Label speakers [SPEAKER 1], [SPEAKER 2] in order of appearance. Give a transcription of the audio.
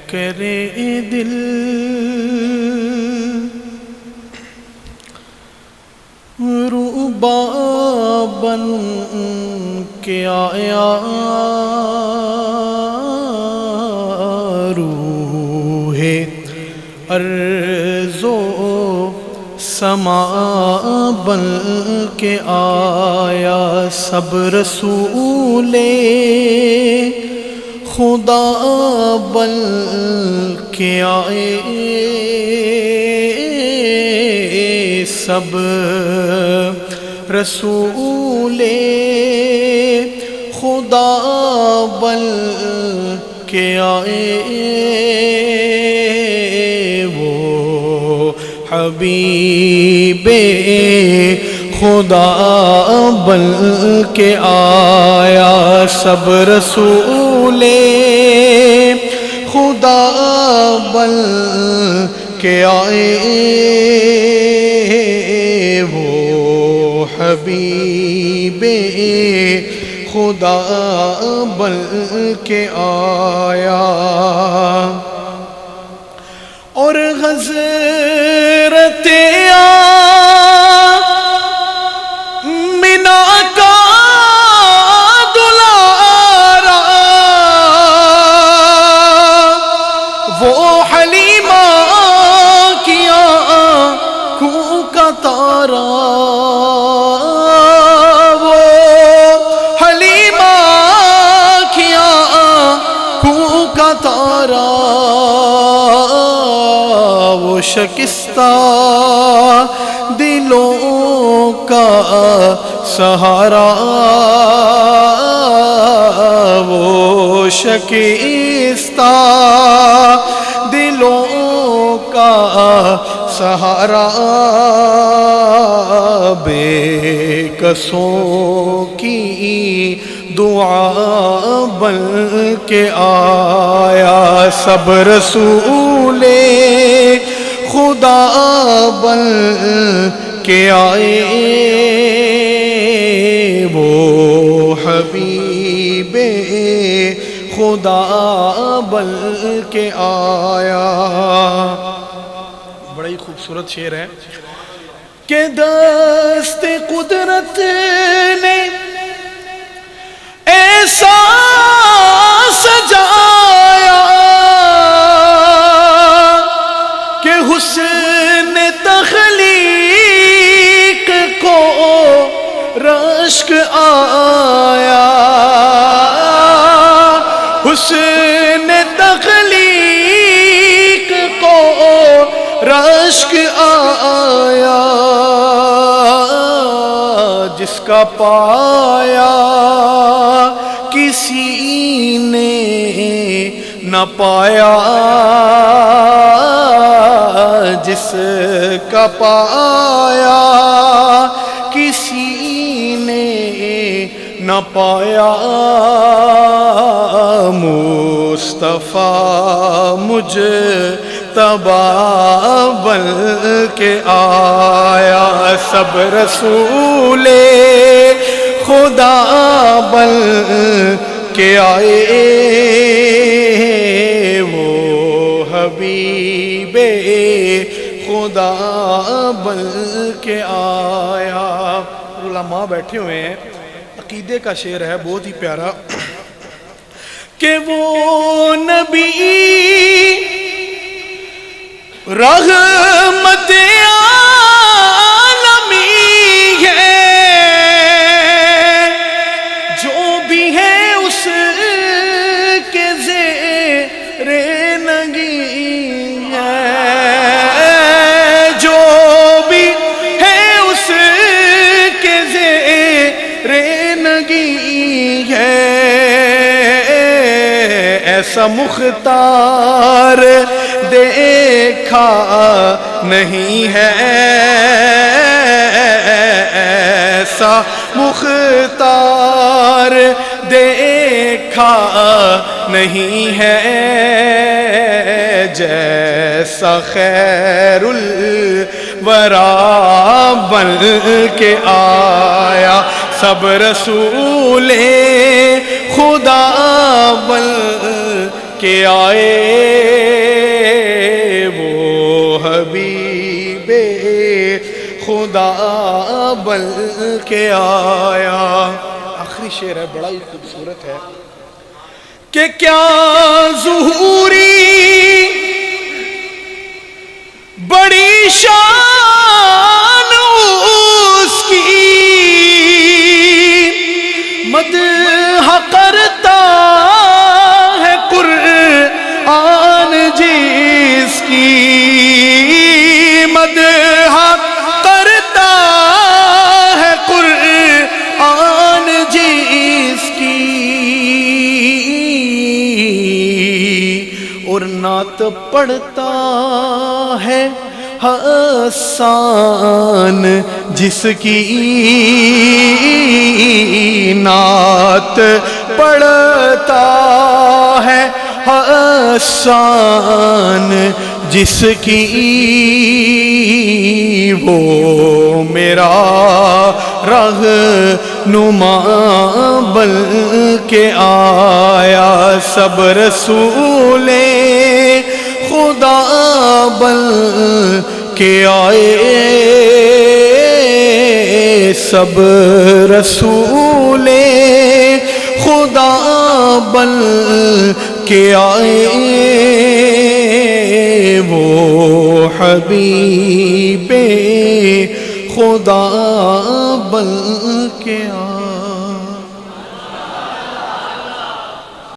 [SPEAKER 1] کرے دل روبا بن کے آیا روح ارض و سما بن کے آیا سب رسول خدا بن کے آئے سب رسول خدا بن کے آئے وہ حبیب خدا بن کے آیا سب رسول خدا بن کے آئے وہ حبیب خدا بن کے آیا اور حضرت آمنہ کا دلارا وہ حلیمہ کی آنکھوں کا تارا وہ حلیمہ کی آنکھوں کا تارا وہ شکستہ دلوں کا سہارا وہ شکستہ دلوں کا سہارا بے کسوں کی دعا بن کے آیا سب رسول خدا بن کے آئے وہ حبیب خدا بن کے آیا. بڑا ہی خوبصورت شعر ہے کہ دست قدرت نے ایسا سجایا کہ حسن تخلیق کو رشک آیا حسن تخلیق کو رشک آیا جس کا پایا کسی نے نہ پایا جس کا پایا کسی نے نہ پایا مصطفیٰ مجتبی بن کے آیا سب رسول خدا بن کے آئے وہ حبیب خدا بن کے آیا. علماء بیٹھے ہوئے ہیں عقیدے کا شعر ہے بہت ہی پیارا کہ وہ نبی رحمت عالمی ہے جو بھی ہے اس کے زیر نگی ہے جو بھی ہے اس کے زیر نگی ہے ایسا مختار دیکھا نہیں ہے ایسا مختار دیکھا نہیں ہے جیسا خیر الورا بن کے آیا سب رسول خدا بن کے آئے وہ حبیب خدا بن کے آیا. آخری شعر ہے بڑا ہی خوبصورت ہے کہ کیا ظہوری بڑی شان اس کی مدح کرتا ہے قرآن جس کی مدح کرتا ہے قرآن جس کی اور نعت پڑھتا ہے حسان جس کی نعت پڑھتا ہے حسان جس کی وہ میرا رہنما بن کے آیا. سب رسول خدا بن کے آئے سب رسول خدا بن کے آئے وہ حبیب خدا بن کے آئے.